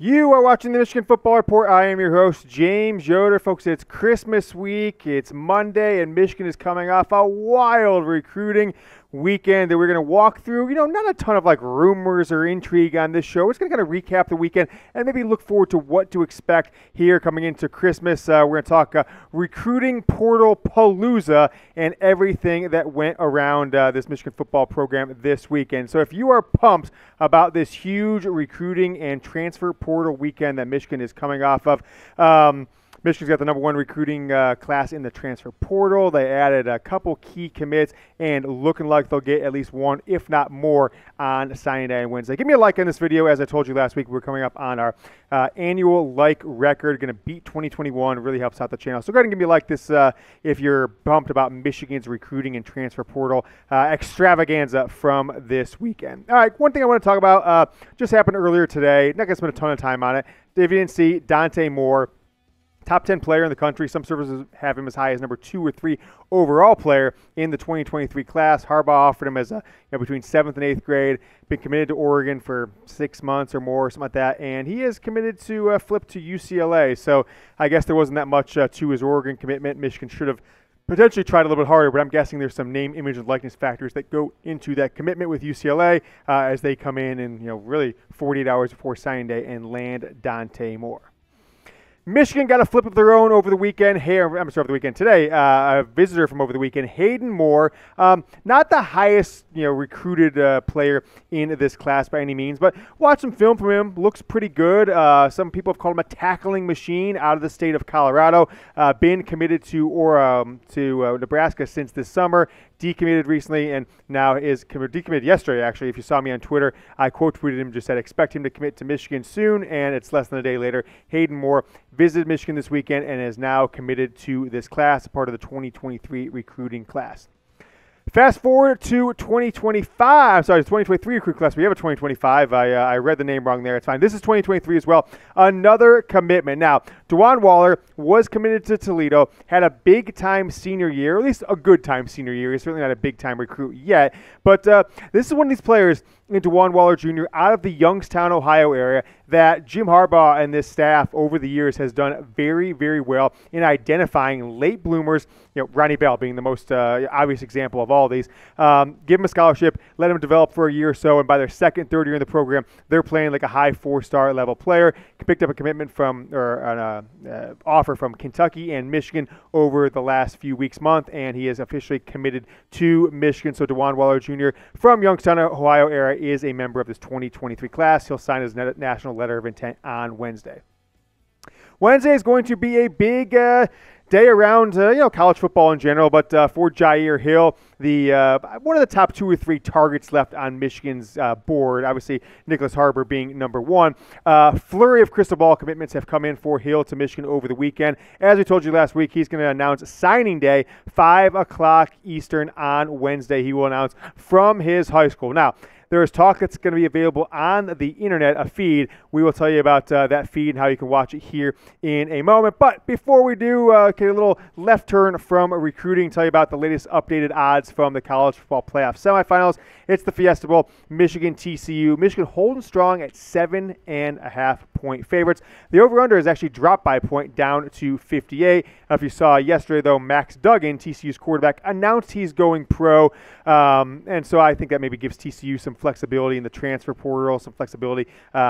You are watching the Michigan Football Report. I am your host, James Yoder. Folks, it's Christmas week. It's Monday, and Michigan is coming off a wild recruiting weekend that we're going to walk through. Not a ton of rumors or intrigue on this show. We're just going to kind of recap the weekend and maybe look forward to what to expect here coming into Christmas. We're going to talk recruiting portal palooza and everything that went around this Michigan football program this weekend. So if you are pumped about this huge recruiting and transfer portal weekend that Michigan is coming off of, Michigan's got the number one recruiting class in the transfer portal. They added a couple key commits and looking like they'll get at least one, if not more, on signing day and Wednesday. Give me a like on this video. As I told you last week, we're coming up on our annual like record. Going to beat 2021. Really helps out the channel. So go ahead and give me a like this if you're pumped about Michigan's recruiting and transfer portal extravaganza from this weekend. All right, one thing I want to talk about just happened earlier today. Not going to spend a ton of time on it. If you didn't see, Dante Moore, top 10 player in the country. Some sources have him as high as number 2 or 3 overall player in the 2023 class. Harbaugh offered him as between 7th and 8th grade. Been committed to Oregon for 6 months or more, something like that. And he is committed to flip to UCLA. So I guess there wasn't that much to his Oregon commitment. Michigan should have potentially tried a little bit harder, but I'm guessing there's some name, image, and likeness factors that go into that commitment with UCLA as they come in and really 48 hours before signing day and land Dante Moore. Michigan got a flip of their own over the weekend. Today, a visitor from over the weekend, Hayden Moore. Not the highest, recruited player in this class by any means, but watch some film from him. Looks pretty good. Some people have called him a tackling machine out of the state of Colorado. Been committed to Nebraska since this summer. Decommitted recently and now is decommitted yesterday, actually. If you saw me on Twitter, I quote tweeted him, just said, expect him to commit to Michigan soon, and it's less than a day later. Hayden Moore visited Michigan this weekend and is now committed to this class, part of the 2023 recruiting class. Fast forward to 2025. Sorry, 2023 recruit class. We have a 2025. I read the name wrong there. It's fine. This is 2023 as well. Another commitment. Now, DeJuan Waller was committed to Toledo, had a big-time senior year, or at least a good-time senior year. He's certainly not a big-time recruit yet. But this is one of these players in DeJuan Waller Jr. out of the Youngstown, Ohio area that Jim Harbaugh and this staff over the years has done very, very well in identifying late bloomers, Ronnie Bell being the most obvious example of all these. Give him a scholarship, let him develop for a year or so, and by their second, third year in the program, they're playing like a high 4-star level player. Picked up a commitment from, or an offer from Kentucky and Michigan over the last few weeks, month, and he is officially committed to Michigan. So DeJuan Waller Jr. from Youngstown, Ohio area is a member of this 2023 class. He'll sign his national letter of intent on Wednesday. Wednesday is going to be a big day around college football in general, but for Jair Hill, the one of the top 2 or 3 targets left on Michigan's board, obviously Nicholas Harbor being number 1. Flurry of crystal ball commitments have come in for Hill to Michigan over the weekend. As we told you last week, he's going to announce signing day, 5 o'clock Eastern on Wednesday. He will announce from his high school. Now, there is talk that's going to be available on the internet, a feed. We will tell you about that feed and how you can watch it here in a moment. But before we do, get a little left turn from recruiting, tell you about the latest updated odds from the college football playoff semifinals. It's the Fiesta Bowl, Michigan TCU. Michigan holding strong at 7.5-point favorites. The over-under has actually dropped by a point down to 58. If you saw yesterday, though, Max Duggan, TCU's quarterback, announced he's going pro. And so I think that maybe gives TCU some flexibility in the transfer portal, some flexibility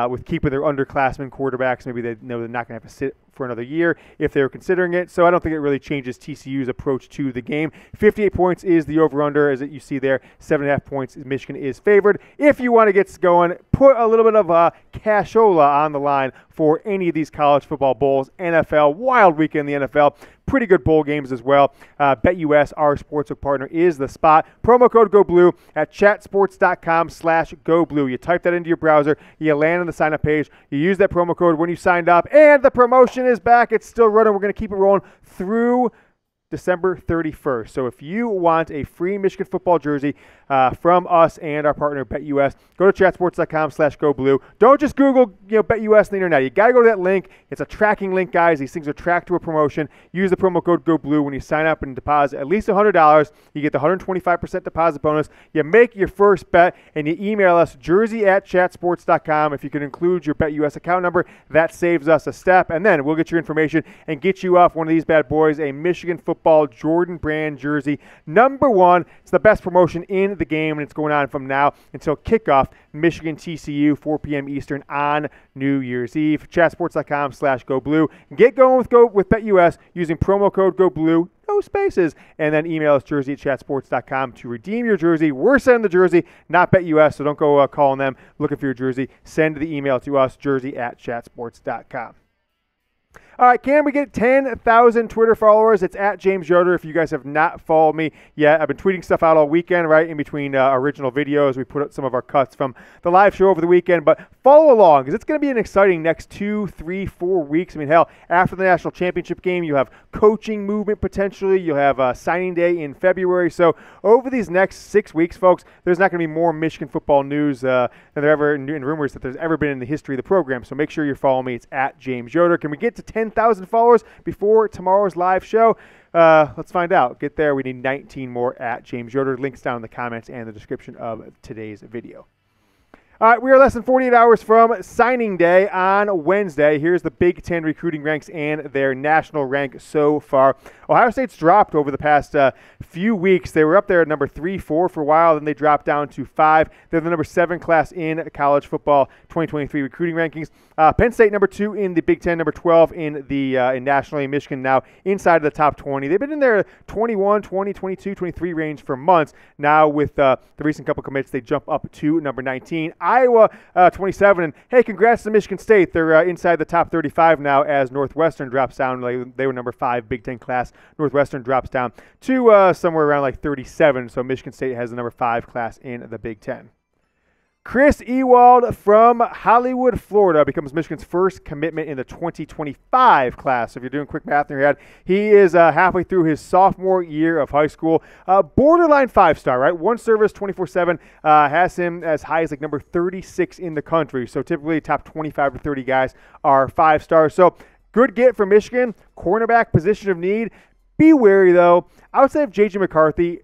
with keeping their underclassmen quarterbacks. Maybe they know they're not going to have to sit for another year if they were considering it. So I don't think it really changes TCU's approach to the game. 58 points is the over-under, as you see there. 7.5 points, Michigan is favored. If you want to get going, put a little bit of cashola on the line for any of these college football bowls. NFL, wild weekend in the NFL. Pretty good bowl games as well. BetUS, our sportsbook partner, is the spot. Promo code GoBlue at chatsports.com/GoBlue. You type that into your browser. You land on the sign-up page. You use that promo code when you signed up, and the promotion is back. It's still running. We're going to keep it rolling through December 31st. So if you want a free Michigan football jersey from us and our partner BetUS, go to chatsports.com/goblue. Don't just Google BetUS on the internet. You got to go to that link. It's a tracking link, guys. These things are tracked to a promotion. Use the promo code GOBLUE when you sign up and deposit at least $100. You get the 125% deposit bonus. You make your first bet, and you email us jersey@chatsports.com. If you can include your BetUS account number, that saves us a step, and then we'll get your information and get you off one of these bad boys, a Michigan football Jordan brand jersey. Number one, it's the best promotion in the game, and it's going on from now until kickoff, Michigan TCU, 4 p.m. Eastern on New Year's Eve. Chatsports.com/GoBlue. Get going with BetUS using promo code GoBlue, no spaces, and then email us jersey@chatsports.com to redeem your jersey. We're sending the jersey, not BetUS, so don't go calling them looking for your jersey. Send the email to us, jersey@chatsports.com. All right, can we get 10,000 Twitter followers? It's at James Yoder. If you guys have not followed me yet, I've been tweeting stuff out all weekend, right, in between original videos. We put up some of our cuts from the live show over the weekend, but follow along because it's going to be an exciting next 2, 3, 4 weeks. I mean, hell, after the national championship game, you'll have coaching movement potentially. You'll have signing day in February. So over these next 6 weeks, folks, there's not going to be more Michigan football news than there ever in rumors that there's ever been in the history of the program. So make sure you're following me. It's at James Yoder. Can we get to 10,000 followers before tomorrow's live show? Let's find out. Get there. We need 19 more at James Yoder. Links down in the comments and the description of today's video. All right, we are less than 48 hours from signing day on Wednesday. Here's the Big Ten recruiting ranks and their national rank so far. Ohio State's dropped over the past few weeks. They were up there at number 3, 4 for a while, then they dropped down to 5. They're the number 7 class in college football 2023 recruiting rankings. Penn State number 2 in the Big Ten, number 12 in the in nationally. Michigan now inside of the top 20. They've been in their 21, 20, 22, 23 range for months. Now with the recent couple commits, they jump up to number 19. Iowa 27, and hey, congrats to Michigan State. They're inside the top 35 now as Northwestern drops down. They were number 5 Big Ten class. Northwestern drops down to somewhere around like 37, so Michigan State has the number 5 class in the Big Ten. Chris Ewald from Hollywood, Florida, becomes Michigan's first commitment in the 2025 class. So if you're doing quick math in your head, he is halfway through his sophomore year of high school. Borderline 5-star, right? One service, 24/7, has him as high as like number 36 in the country. So typically top 25 to 30 guys are 5-stars. So good get for Michigan. Cornerback, position of need. Be wary, though. Outside of J.J. McCarthy,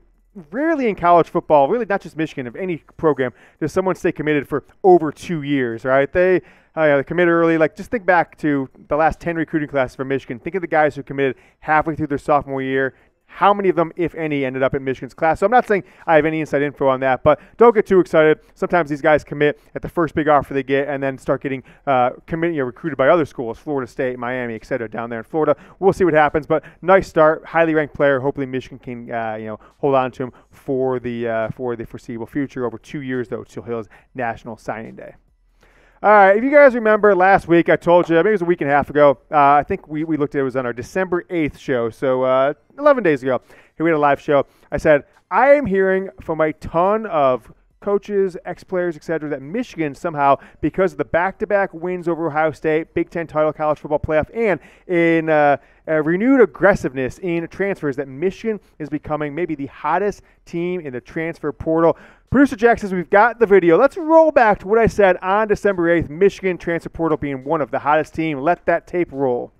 rarely in college football, really not just Michigan, of any program, does someone stay committed for over 2 years, right? They commit early. Like, just think back to the last 10 recruiting classes for Michigan. Think of the guys who committed halfway through their sophomore year. How many of them, if any, ended up in Michigan's class? So I'm not saying I have any inside info on that, but don't get too excited. Sometimes these guys commit at the first big offer they get and then start getting recruited by other schools, Florida State, Miami, et cetera, down there in Florida. We'll see what happens, but nice start, highly ranked player. Hopefully Michigan can hold on to him for the foreseeable future. Over 2 years, though, till his national signing day. All right, if you guys remember last week, I told you, maybe it was a week and a half ago, I think we looked at it was on our December 8th show, so 11 days ago, we had a live show. I said, I am hearing from a ton of coaches, ex-players, etc., that Michigan somehow, because of the back-to-back wins over Ohio State, Big Ten title, college football playoff, and in renewed aggressiveness in transfers, that Michigan is becoming maybe the hottest team in the transfer portal. Producer Jack says we've got the video. Let's roll back to what I said on December 8th, Michigan transfer portal being one of the hottest teams. Let that tape roll.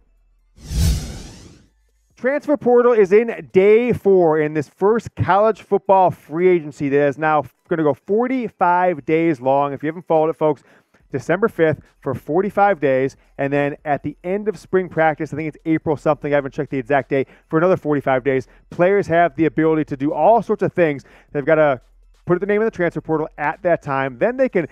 Transfer portal is in day 4 in this first college football free agency that is now going to go 45 days long. If you haven't followed it, folks, December 5th for 45 days, and then at the end of spring practice, I think it's April something, I haven't checked the exact date, for another 45 days, players have the ability to do all sorts of things. They've got to put the name in the transfer portal at that time. Then they can,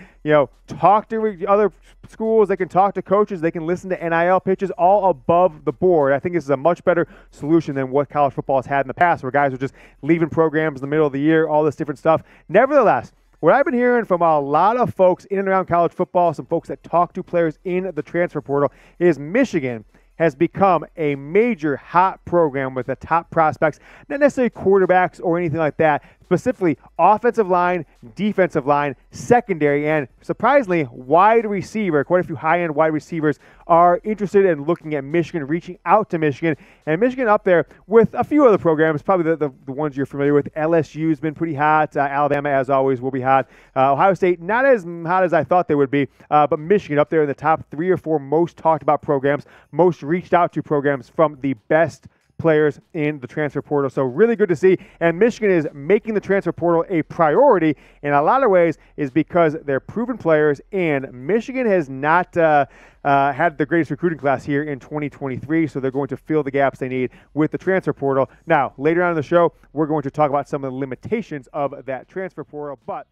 talk to other schools. They can talk to coaches. They can listen to NIL pitches all above the board. I think this is a much better solution than what college football has had in the past, where guys are just leaving programs in the middle of the year, all this different stuff. Nevertheless, what I've been hearing from a lot of folks in and around college football, some folks that talk to players in the transfer portal, is Michigan has become a major hot program with the top prospects, not necessarily quarterbacks or anything like that, specifically offensive line, defensive line, secondary, and surprisingly, wide receiver. Quite a few high-end wide receivers are interested in looking at Michigan, reaching out to Michigan, and Michigan up there with a few other programs, probably the ones you're familiar with. LSU's been pretty hot. Alabama, as always, will be hot. Ohio State, not as hot as I thought they would be, but Michigan up there in the top 3 or 4 most talked about programs, most reached out to programs from the best players in the transfer portal. So really good to see. And Michigan is making the transfer portal a priority in a lot of ways is because they're proven players, and Michigan has not had the greatest recruiting class here in 2023, so they're going to fill the gaps they need with the transfer portal. Now, later on in the show, we're going to talk about some of the limitations of that transfer portal, but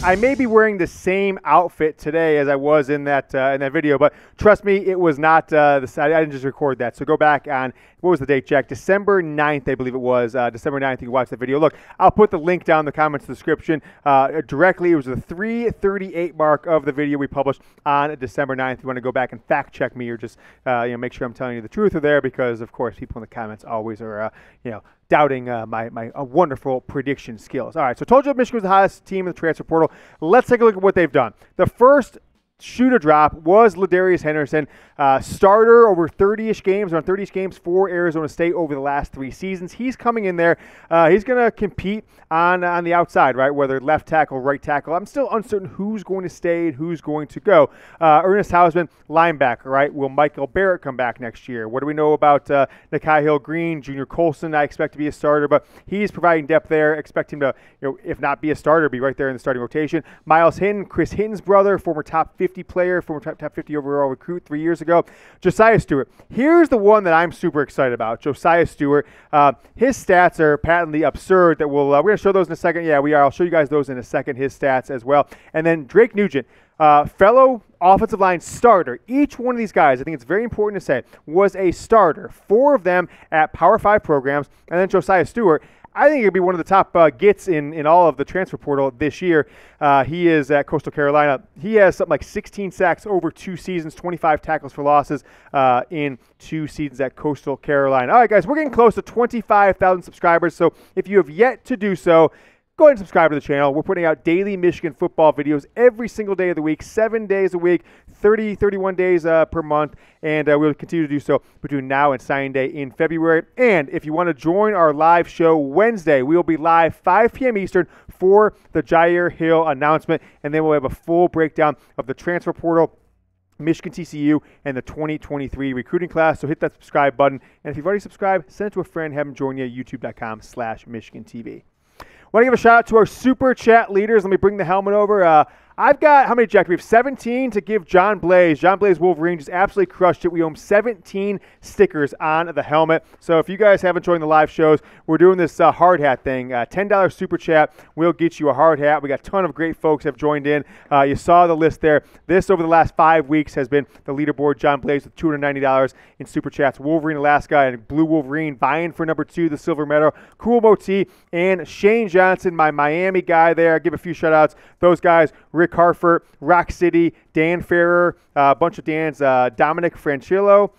I may be wearing the same outfit today as I was in that video, but trust me, it was not I didn't just record that. So go back on, what was the date, Jack? December 9th, I believe it was. December 9th, you can watch the video. Look, I'll put the link down in the comments description directly. It was the 3:38 mark of the video we published on December 9th. If you want to go back and fact check me or just make sure I'm telling you the truth there, because, of course, people in the comments always are, doubting my wonderful prediction skills. All right, so I told you Michigan was the hottest team in the transfer portal. Let's take a look at what they've done. The first shooter drop was LaDarius Henderson, starter over 30-ish games, around 30-ish games for Arizona State over the last 3 seasons. He's coming in there. He's going to compete on the outside, right, whether left tackle, right tackle. I'm still uncertain who's going to stay and who's going to go. Ernest Hausmann, linebacker, right? Will Michael Barrett come back next year? What do we know about Nikhai Hill-Green, Junior Colson? I expect to be a starter, but he's providing depth there. Expect him to, if not be a starter, be right there in the starting rotation. Myles Hinton, Chris Hinton's brother, former top 50 player, former top 50 overall recruit 3 years ago. Josaiah Stewart. Here's the one that I'm super excited about. Josaiah Stewart. His stats are patently absurd. That we're going to show those in a second. Yeah, we are. I'll show you guys those in a second, his stats as well. And then Drake Nugent, fellow offensive line starter. Each one of these guys, I think it's very important to say, was a starter. 4 of them at Power 5 programs. And then Josaiah Stewart, I think he'll be one of the top gets in all of the transfer portal this year. He is at Coastal Carolina. He has something like 16 sacks over 2 seasons, 25 tackles for losses in 2 seasons at Coastal Carolina. All right, guys, we're getting close to 25,000 subscribers. So if you have yet to do so, go ahead and subscribe to the channel. We're putting out daily Michigan football videos every single day of the week, 7 days a week, 31 days per month, and we'll continue to do so between now and signing day in February. And if you want to join our live show Wednesday, we will be live 5 p.m. Eastern for the Jair Hill announcement, and then we'll have a full breakdown of the transfer portal, Michigan TCU, and the 2023 recruiting class. So hit that subscribe button, and if you've already subscribed, send it to a friend, have them join you at youtube.com/MichiganTV. Want to give a shout out to our super chat leaders. Let me bring the helmet over. I've got, how many, Jack? We have 17 to give John Blaze. John Blaze Wolverine just absolutely crushed it. We owe him 17 stickers on the helmet. So if you guys haven't joined the live shows, we're doing this hard hat thing. $10 super chat will get you a hard hat. We got a ton of great folks have joined in. You saw the list there. This, over the last 5 weeks, has been the leaderboard. John Blaze with $290 in super chats. Wolverine Alaska and Blue Wolverine vying for number 2, the silver medal. Cool Moti and Shane Johnson, my Miami guy there. I'll give a few shout outs. Those guys, Rick Harford, Rock City, Dan Ferrer, a bunch of Dans, Dominic Franchillo,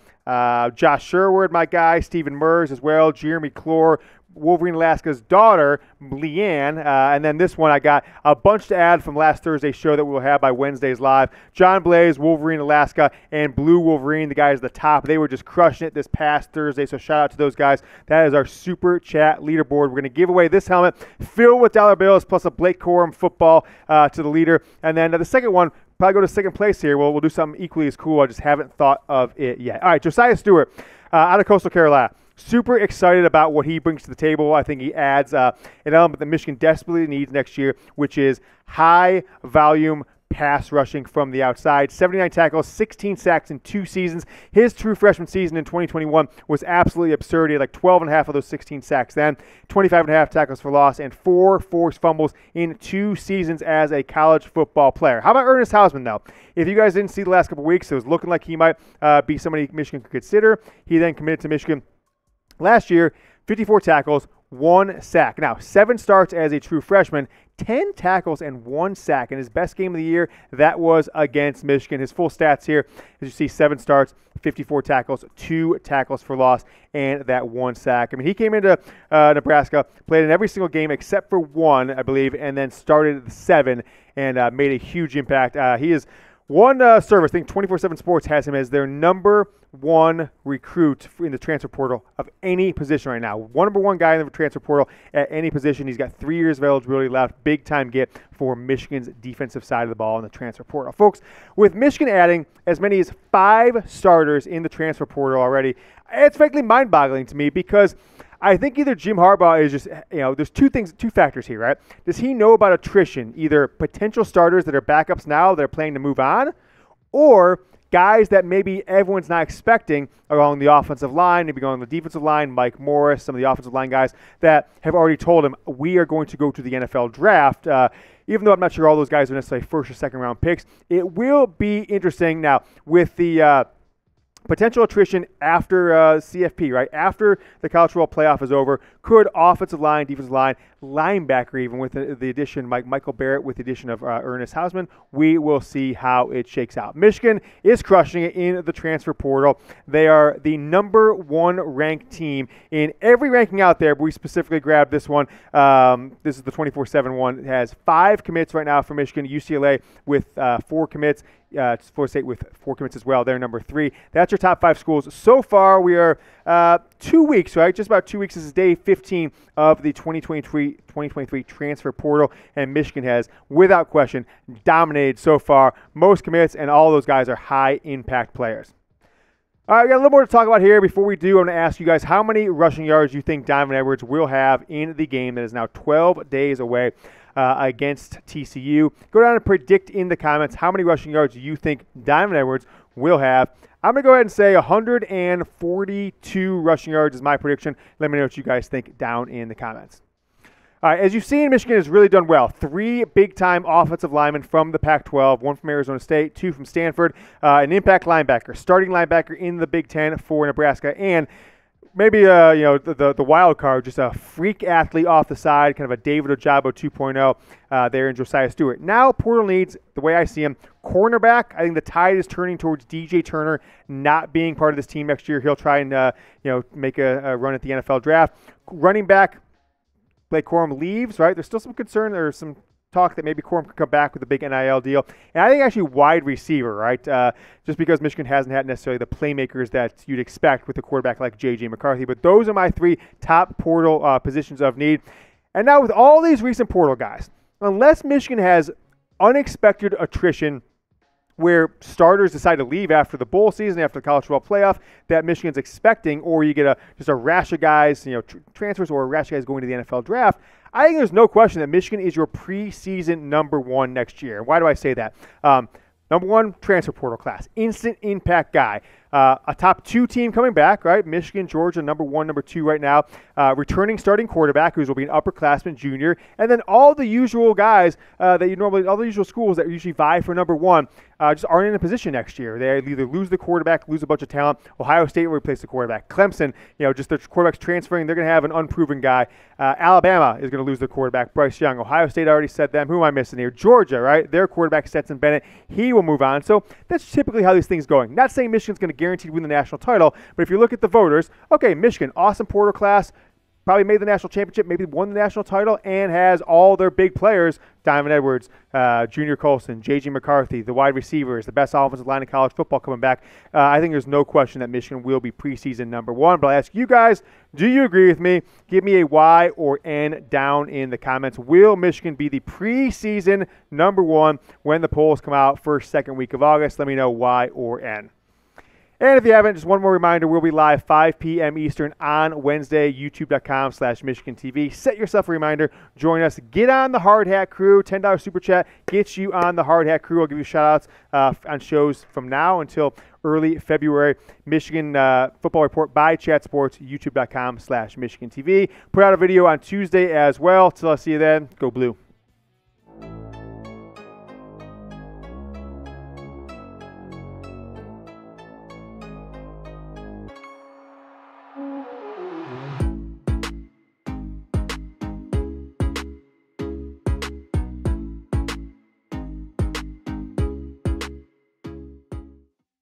Josh Sherwood, my guy, Stephen Mers as well, Jeremy Clore, Wolverine Alaska's daughter, Leanne, and then this one I got a bunch to add from last Thursday's show that we'll have by Wednesday's live. John Blaze, Wolverine Alaska, and Blue Wolverine, the guys at the top. They were just crushing it this past Thursday, so shout out to those guys. That is our super chat leaderboard. We're going to give away this helmet filled with dollar bills plus a Blake Corum football to the leader. And then the second one, probably go to second place here. We'll do something equally as cool. I just haven't thought of it yet. All right, Josaiah Stewart out of Coastal Carolina. Super excited about what he brings to the table. I think he adds an element that Michigan desperately needs next year, which is high-volume pass rushing from the outside. 79 tackles, 16 sacks in 2 seasons. His true freshman season in 2021 was absolutely absurd. He had like 12 and a half of those 16 sacks then, 25 and a half tackles for loss, and 4 forced fumbles in 2 seasons as a college football player. How about Ernest Hausmann, though? If you guys didn't see the last couple of weeks, it was looking like he might be somebody Michigan could consider. He then committed to Michigan last year, 54 tackles, 1 sack. Now, 7 starts as a true freshman, 10 tackles and 1 sack. In his best game of the year, that was against Michigan. His full stats here, as you see, 7 starts, 54 tackles, 2 tackles for loss, and that 1 sack. I mean, he came into Nebraska, played in every single game except for 1, I believe, and then started 7 and made a huge impact. He is one service, I think 24/7 Sports has him as their number 1 recruit in the transfer portal of any position right now. Number 1 guy in the transfer portal at any position. He's got 3 years of eligibility left. Big time get for Michigan's defensive side of the ball in the transfer portal. Folks, with Michigan adding as many as 5 starters in the transfer portal already, it's frankly mind-boggling to me because I think either Jim Harbaugh is just, there's two factors here, right? Does he know about attrition, either potential starters that are backups now that are planning to move on, or guys that maybe everyone's not expecting along the offensive line, maybe going on the defensive line, Mike Morris, some of the offensive line guys that have already told him, we are going to go to the NFL draft. Even though I'm not sure all those guys are necessarily first or second round picks, it will be interesting now with the potential attrition after CFP, right? After the college football playoff is over, could offensive line, defensive line, linebacker even with the addition, Michael Barrett with the addition of Ernest Hausmann, we will see how it shakes out. Michigan is crushing it in the transfer portal. They are the number 1 ranked team in every ranking out there, but we specifically grabbed this one. This is the 24/7 one. It has 5 commits right now for Michigan, UCLA with 4 commits. Florida State with 4 commits as well. They're number 3. That's your top 5 schools. So far, we are 2 weeks, right? Just about 2 weeks. This is day 15 of the 2023 transfer portal, and Michigan has, without question, dominated so far. Most commits, and all those guys are high-impact players. All right, we got a little more to talk about here. Before we do, I'm going to ask you guys how many rushing yards you think Donovan Edwards will have in the game that is now 12 days away against TCU. Go down and predict in the comments how many rushing yards you think Donovan Edwards will have. I'm going to go ahead and say 142 rushing yards is my prediction. Let me know what you guys think down in the comments. All right, as you've seen, Michigan has really done well. 3 big-time offensive linemen from the Pac-12, 1 from Arizona State, 2 from Stanford, an impact linebacker, starting linebacker in the Big Ten for Nebraska, and maybe the wild card, just a freak athlete off the side, kind of a David Ojabo 2.0 there in Josaiah Stewart. Now portal needs, the way I see him, cornerback. I think the tide is turning towards DJ Turner not being part of this team next year. He'll try and make a run at the NFL draft. Running back, Blake Corum leaves, right? There's still some concern. There's some talk that maybe Corum could come back with a big NIL deal. And I think actually wide receiver, right? Just because Michigan hasn't had necessarily the playmakers that you'd expect with a quarterback like J.J. McCarthy. But those are my 3 top portal positions of need. And now with all these recent portal guys, unless Michigan has unexpected attrition where starters decide to leave after the bowl season, after the college football playoff that Michigan's expecting, or you get just a rash of guys, transfers, or a rash of guys going to the NFL draft, I think there's no question that Michigan is your preseason number 1 next year. Why do I say that? Number 1, transfer portal class, instant impact guy. A top 2 team coming back, right? Michigan, Georgia, number 1, number 2 right now. Returning starting quarterback, who will be an upperclassman junior. And then all the usual guys all the usual schools that usually vie for number 1 just aren't in a position next year. They either lose the quarterback, lose a bunch of talent. Ohio State will replace the quarterback. Clemson, just their quarterback's transferring. They're going to have an unproven guy. Alabama is going to lose their quarterback, Bryce Young. Ohio State already said them. Who am I missing here? Georgia, right? Their quarterback, Stetson Bennett. He will move on. So that's typically how these things going. Not saying Michigan's going to guaranteed win the national title, but if you look at the voters, okay, Michigan, awesome portal class, probably made the national championship, maybe won the national title, and has all their big players, Donovan Edwards, Junior Colson, J.J. McCarthy, the wide receivers, the best offensive line in college football coming back. I think there's no question that Michigan will be preseason number 1, but I'll ask you guys, do you agree with me? Give me a Y or N down in the comments. Will Michigan be the preseason number 1 when the polls come out first, second week of August? Let me know Y or N. And if you haven't, just one more reminder, we'll be live 5 p.m. Eastern on Wednesday, youtube.com/Michigan TV. Set yourself a reminder. Join us. Get on the Hard Hat Crew. $10 Super Chat gets you on the Hard Hat Crew. I'll give you shout-outs on shows from now until early February. Michigan Football Report by Chat Sports, youtube.com/Michigan TV. Put out a video on Tuesday as well. Till I see you then, go Blue.